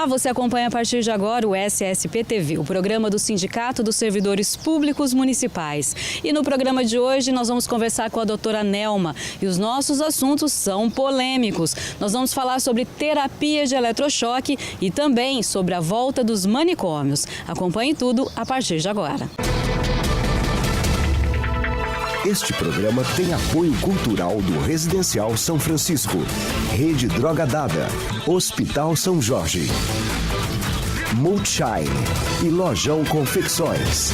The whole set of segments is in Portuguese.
você acompanha a partir de agora o SSP-TV, o programa do Sindicato dos Servidores Públicos Municipais. E no programa de hoje nós vamos conversar com a doutora Nelma e os nossos assuntos são polêmicos. Nós vamos falar sobre terapia de eletrochoque e também sobre a volta dos manicômios. Acompanhe tudo a partir de agora. Este programa tem apoio cultural do Residencial São Francisco, Rede Droga Dada, Hospital São Jorge, Multishine e Lojão Confecções.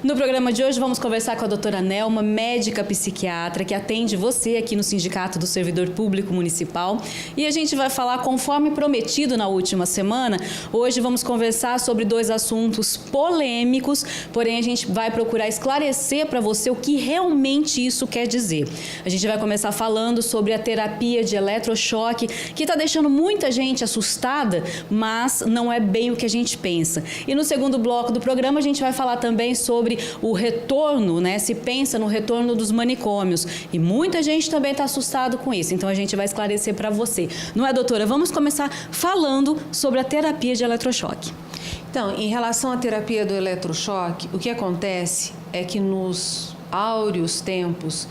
No programa de hoje vamos conversar com a doutora Nelma, médica psiquiatra, que atende você aqui no Sindicato do Servidor Público Municipal. E a gente vai falar, conforme prometido na última semana, hoje vamos conversar sobre dois assuntos polêmicos, porém a gente vai procurar esclarecer para você o que realmente isso quer dizer. A gente vai começar falando sobre a terapia de eletrochoque, que está deixando muita gente assustada, mas não é bem o que a gente pensa. E no segundo bloco do programa a gente vai falar também sobre o retorno, né? Se pensa no retorno dos manicômios e muita gente também está assustado com isso, então a gente vai esclarecer para você. Não é, doutora? Vamos começar falando sobre a terapia de eletrochoque. Então, em relação à terapia do eletrochoque, o que acontece é que nos áureos tempos,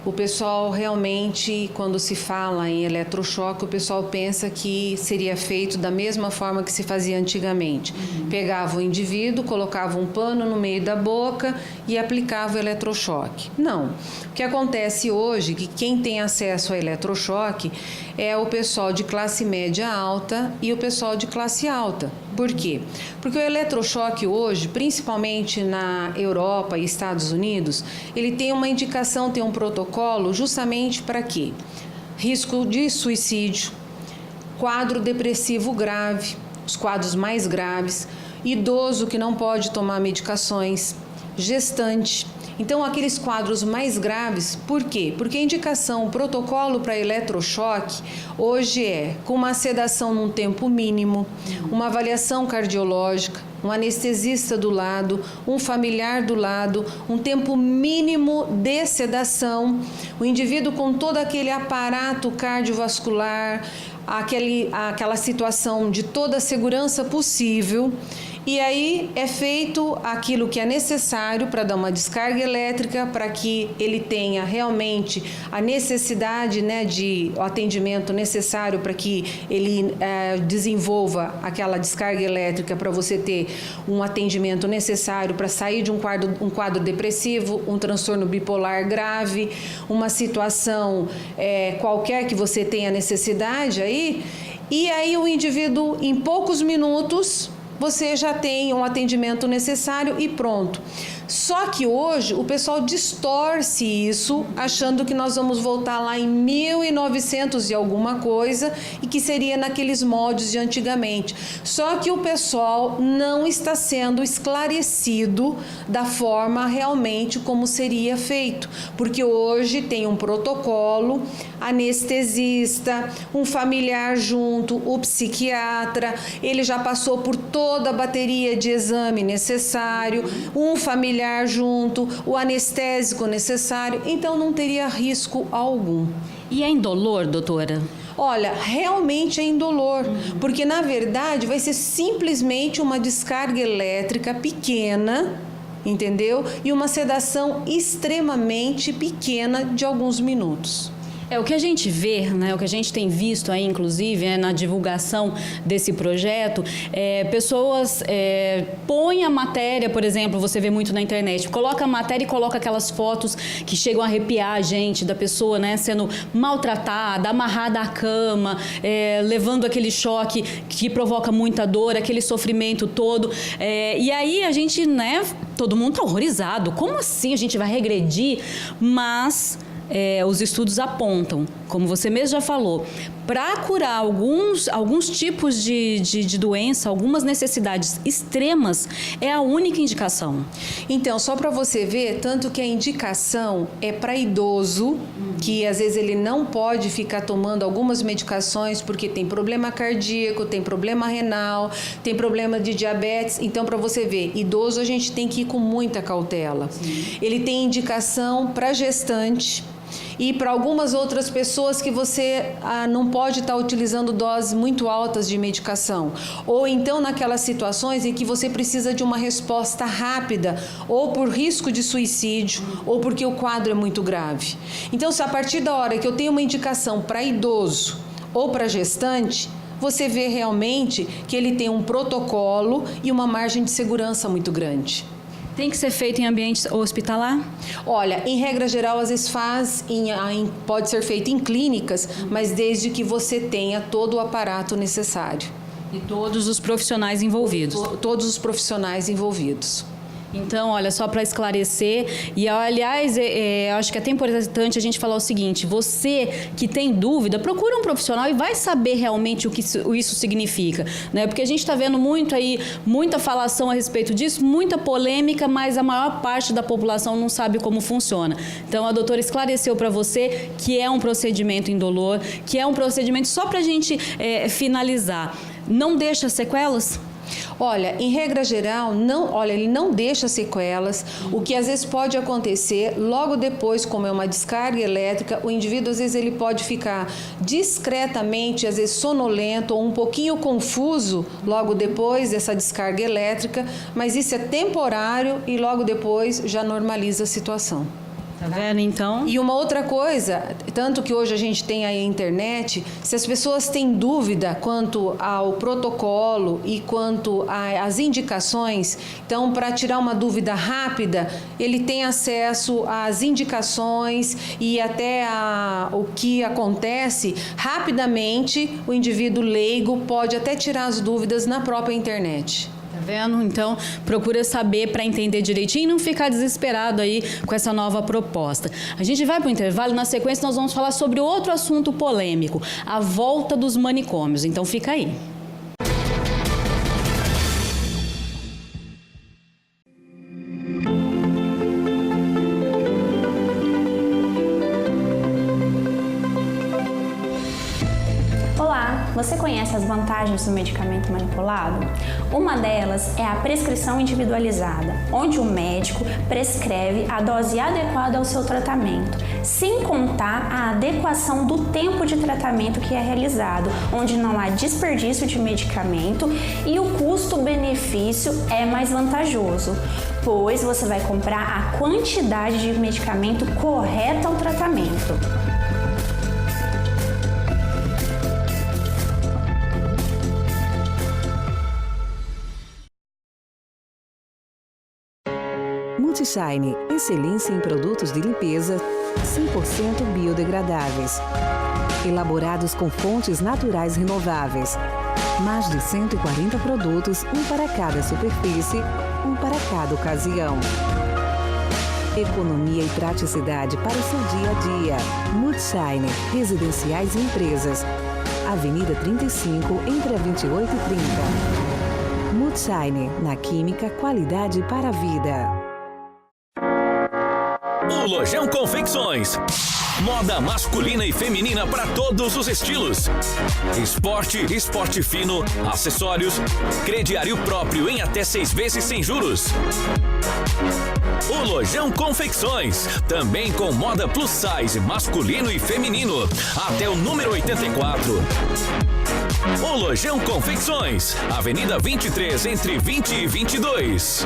o pessoal realmente, quando se fala em eletrochoque, o pessoal pensa que seria feito da mesma forma que se fazia antigamente. Pegava o indivíduo, colocava um pano no meio da boca e aplicava o eletrochoque. Não. O que acontece hoje, que quem tem acesso ao eletrochoque é o pessoal de classe média alta e o pessoal de classe alta. Por quê? Porque o eletrochoque hoje, principalmente na Europa e Estados Unidos, ele tem uma indicação, tem um protocolo justamente para quê? Risco de suicídio, quadro depressivo grave, os quadros mais graves, idoso que não pode tomar medicações, gestante. Então, aqueles quadros mais graves, por quê? Porque a indicação, o protocolo para eletrochoque hoje é com uma sedação num tempo mínimo, uma avaliação cardiológica, um anestesista do lado, um familiar do lado, um tempo mínimo de sedação, o indivíduo com todo aquele aparato cardiovascular, aquela situação de toda a segurança possível. E aí é feito aquilo que é necessário para dar uma descarga elétrica, para que ele tenha realmente a necessidade, né, de o atendimento necessário para que ele desenvolva aquela descarga elétrica, para você ter um atendimento necessário para sair de um quadro depressivo, um transtorno bipolar grave, uma situação qualquer que você tenha necessidade aí. E aí o indivíduo, em poucos minutos, você já tem um atendimento necessário e pronto. Só que hoje o pessoal distorce isso, achando que nós vamos voltar lá em 1900 e alguma coisa e que seria naqueles moldes de antigamente. Só que o pessoal não está sendo esclarecido da forma realmente como seria feito, porque hoje tem um protocolo, anestesista, um familiar junto, o psiquiatra, ele já passou por toda a bateria de exame necessário, um familiar junto, o anestésico necessário, então não teria risco algum. E é indolor, doutora? Olha, realmente é indolor, porque na verdade vai ser simplesmente uma descarga elétrica pequena, entendeu? E uma sedação extremamente pequena de alguns minutos. O que a gente vê, né, o que a gente tem visto aí, inclusive, na divulgação desse projeto, pessoas põem a matéria, por exemplo, você vê muito na internet, coloca a matéria e coloca aquelas fotos que chegam a arrepiar a gente, da pessoa, né, sendo maltratada, amarrada à cama, levando aquele choque que provoca muita dor, aquele sofrimento todo. E aí a gente, né, todo mundo está horrorizado. Como assim a gente vai regredir? Mas os estudos apontam, como você mesmo já falou, para curar alguns tipos de doença, algumas necessidades extremas, é a única indicação. Então, só para você ver, tanto que a indicação é para idoso, que às vezes ele não pode ficar tomando algumas medicações porque tem problema cardíaco, tem problema renal, tem problema de diabetes. Então, para você ver, idoso a gente tem que ir com muita cautela. Sim. Ele tem indicação para gestante. e para algumas outras pessoas que você não pode estar utilizando doses muito altas de medicação, ou então naquelas situações em que você precisa de uma resposta rápida, ou por risco de suicídio, ou porque o quadro é muito grave. Então, se a partir da hora que eu tenho uma indicação para idoso ou para gestante, você vê realmente que ele tem um protocolo e uma margem de segurança muito grande. Tem que ser feito em ambiente hospitalar? Olha, em regra geral, às vezes pode ser feito em clínicas, mas desde que você tenha todo o aparato necessário. E todos os profissionais envolvidos? Todos os profissionais envolvidos. Então, olha, só para esclarecer, e aliás, acho que é até importante a gente falar o seguinte: você que tem dúvida, procura um profissional e vai saber realmente o que isso significa, né? Porque a gente está vendo muito aí, muita falação a respeito disso, muita polêmica, mas a maior parte da população não sabe como funciona. Então, a doutora esclareceu para você que é um procedimento indolor, que é um procedimento só para a gente finalizar. Não deixa sequelas? Olha, em regra geral, ele não deixa sequelas. O que às vezes pode acontecer, logo depois, como é uma descarga elétrica, o indivíduo às vezes ele pode ficar discretamente, às vezes sonolento ou um pouquinho confuso logo depois dessa descarga elétrica, mas isso é temporário e logo depois já normaliza a situação. Tá vendo, então? E uma outra coisa, tanto que hoje a gente tem aí a internet, se as pessoas têm dúvida quanto ao protocolo e quanto às indicações, então, para tirar uma dúvida rápida, ele tem acesso às indicações e até o que acontece rapidamente, o indivíduo leigo pode até tirar as dúvidas na própria internet. Tá vendo? Então, procura saber para entender direitinho e não ficar desesperado aí com essa nova proposta. A gente vai para o intervalo e na sequência nós vamos falar sobre outro assunto polêmico, a volta dos manicômios. Então, fica aí. Você conhece as vantagens do medicamento manipulado? Uma delas é a prescrição individualizada, onde o médico prescreve a dose adequada ao seu tratamento, sem contar a adequação do tempo de tratamento que é realizado, onde não há desperdício de medicamento e o custo-benefício é mais vantajoso, pois você vai comprar a quantidade de medicamento correta ao tratamento. Multishine, excelência em produtos de limpeza 100% biodegradáveis. Elaborados com fontes naturais renováveis. Mais de 140 produtos, um para cada superfície, um para cada ocasião. Economia e praticidade para o seu dia a dia. Multishine, residenciais e empresas. Avenida 35, entre a 28 e 30. Multishine, na química, qualidade para a vida. O Lojão Confecções. Moda masculina e feminina para todos os estilos. Esporte, esporte fino, acessórios, crediário próprio em até 6 vezes sem juros. O Lojão Confecções, também com moda plus size masculino e feminino, até o número 84. O Lojão Confecções, Avenida 23, entre 20 e 22.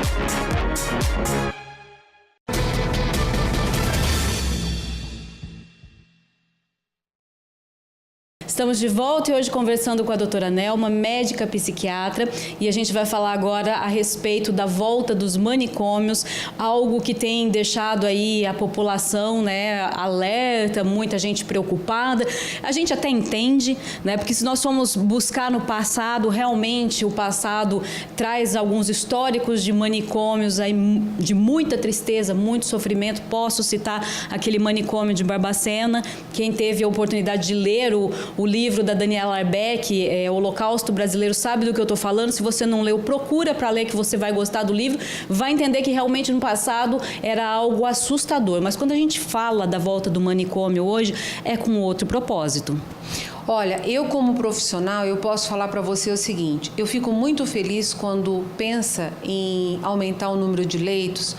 Estamos de volta e hoje conversando com a doutora Nelma, médica psiquiatra, e a gente vai falar agora a respeito da volta dos manicômios, algo que tem deixado aí a população, né, alerta, muita gente preocupada. A gente até entende, né, porque se nós formos buscar no passado, realmente o passado traz alguns históricos de manicômios aí de muita tristeza, muito sofrimento. Posso citar aquele manicômio de Barbacena. Quem teve a oportunidade de ler o livro da Daniela Arbeck, O Holocausto Brasileiro, sabe do que eu estou falando. Se você não leu, procura para ler, que você vai gostar do livro. Vai entender que realmente no passado era algo assustador. Mas quando a gente fala da volta do manicômio hoje, é com outro propósito. Olha, eu como profissional, eu posso falar para você o seguinte: eu fico muito feliz quando pensa em aumentar o número de leitos,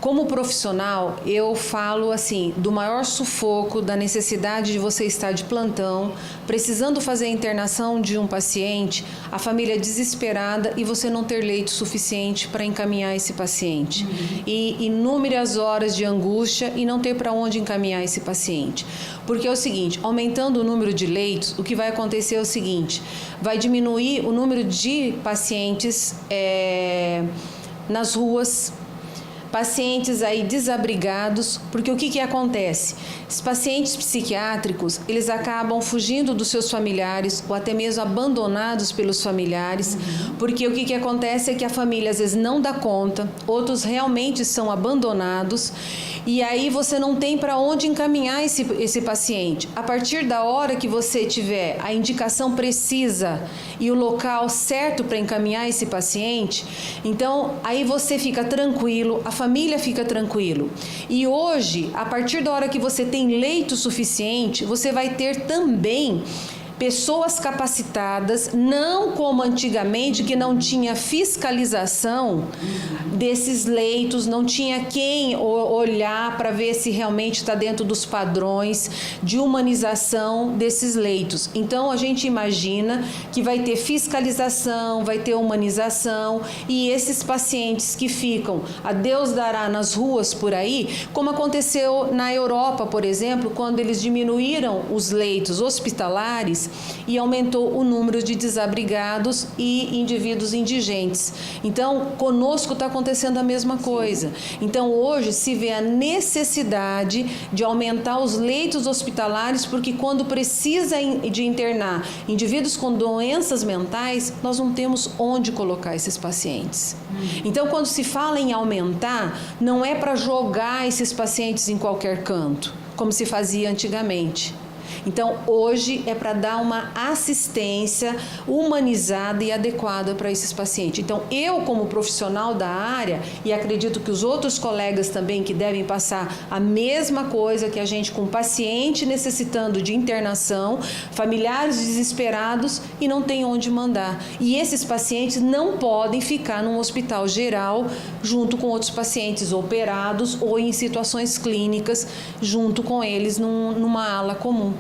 Como profissional, eu falo assim, do maior sufoco, da necessidade de você estar de plantão, precisando fazer a internação de um paciente, a família desesperada e você não ter leito suficiente para encaminhar esse paciente. E inúmeras horas de angústia e não ter para onde encaminhar esse paciente. Porque é o seguinte, aumentando o número de leitos, o que vai acontecer é o seguinte, vai diminuir o número de pacientes nas ruas, pacientes aí desabrigados, porque o que acontece? Os pacientes psiquiátricos, eles acabam fugindo dos seus familiares ou até mesmo abandonados pelos familiares, porque o que acontece é que a família às vezes não dá conta, outros realmente são abandonados e aí você não tem para onde encaminhar esse paciente. A partir da hora que você tiver a indicação precisa e o local certo para encaminhar esse paciente, então aí você fica tranquilo, a família fica tranquilo. E hoje, a partir da hora que você tem leito suficiente, você vai ter também pessoas capacitadas, não como antigamente, que não tinha fiscalização desses leitos, não tinha quem olhar para ver se realmente está dentro dos padrões de humanização desses leitos. Então, a gente imagina que vai ter fiscalização, vai ter humanização e esses pacientes que ficam, a Deus dará, nas ruas por aí, como aconteceu na Europa, por exemplo, quando eles diminuíram os leitos hospitalares e aumentou o número de desabrigados e indivíduos indigentes. Então, conosco está acontecendo a mesma coisa. Então, hoje se vê a necessidade de aumentar os leitos hospitalares, porque quando precisa de internar indivíduos com doenças mentais, nós não temos onde colocar esses pacientes. Então, quando se fala em aumentar, não é para jogar esses pacientes em qualquer canto, como se fazia antigamente. Então, hoje é para dar uma assistência humanizada e adequada para esses pacientes. Então, eu como profissional da área, e acredito que os outros colegas também que devem passar a mesma coisa que a gente, com paciente necessitando de internação, familiares desesperados e não tem onde mandar. E esses pacientes não podem ficar num hospital geral junto com outros pacientes operados ou em situações clínicas junto com eles numa ala comum.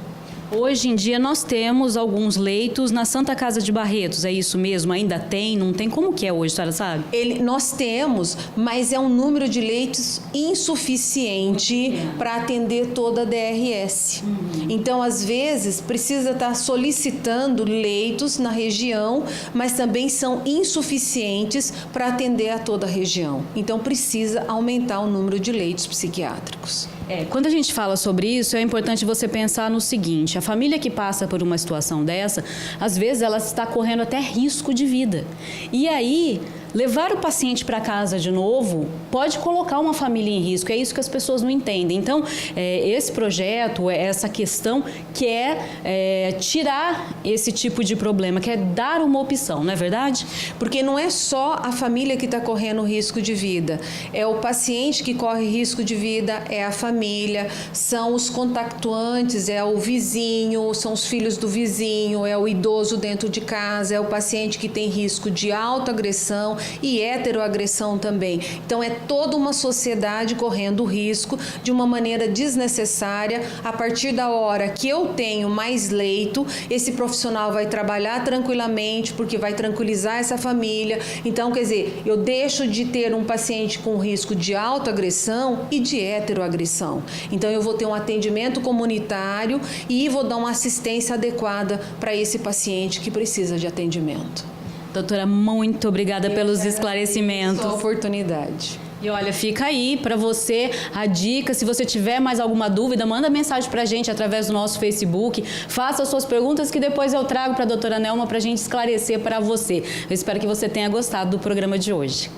Hoje em dia nós temos alguns leitos na Santa Casa de Barretos, é isso mesmo? Ainda tem? Não tem? Como que é hoje, a senhora sabe? Nós temos, mas é um número de leitos insuficiente para atender toda a DRS. Então, às vezes, precisa estar solicitando leitos na região, mas também são insuficientes para atender a toda a região. Então, precisa aumentar o número de leitos psiquiátricos. Quando a gente fala sobre isso, é importante você pensar no seguinte, a família que passa por uma situação dessa, às vezes ela está correndo até risco de vida. E aí, levar o paciente para casa de novo pode colocar uma família em risco, é isso que as pessoas não entendem. Então, esse projeto, essa questão quer tirar esse tipo de problema, quer dar uma opção, não é verdade? Porque não é só a família que está correndo risco de vida, é o paciente que corre risco de vida, é a família, são os contactuantes, é o vizinho, são os filhos do vizinho, é o idoso dentro de casa, é o paciente que tem risco de autoagressão e heteroagressão também. Então, é toda uma sociedade correndo risco de uma maneira desnecessária. A partir da hora que eu tenho mais leito, esse profissional vai trabalhar tranquilamente, porque vai tranquilizar essa família. Então, quer dizer, eu deixo de ter um paciente com risco de autoagressão e de heteroagressão. Então, eu vou ter um atendimento comunitário e vou dar uma assistência adequada para esse paciente que precisa de atendimento. Doutora, muito obrigada pelos esclarecimentos. A oportunidade. E olha, fica aí para você a dica. Se você tiver mais alguma dúvida, manda mensagem para a gente através do nosso Facebook. Faça as suas perguntas que depois eu trago para a doutora Nelma para a gente esclarecer para você. Eu espero que você tenha gostado do programa de hoje.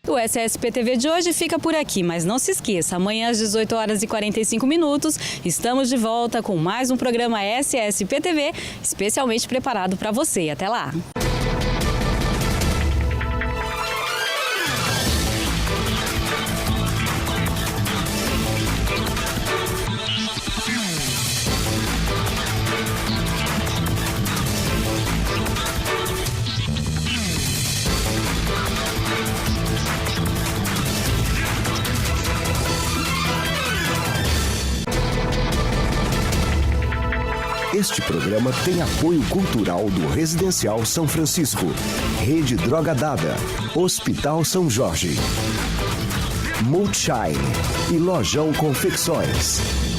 O SSP TV de hoje fica por aqui, mas não se esqueça, amanhã às 18h45, estamos de volta com mais um programa SSP TV, especialmente preparado para você. Até lá! Este programa tem apoio cultural do Residencial São Francisco, Rede Droga Dada, Hospital São Jorge, Multishine e Lojão Confecções.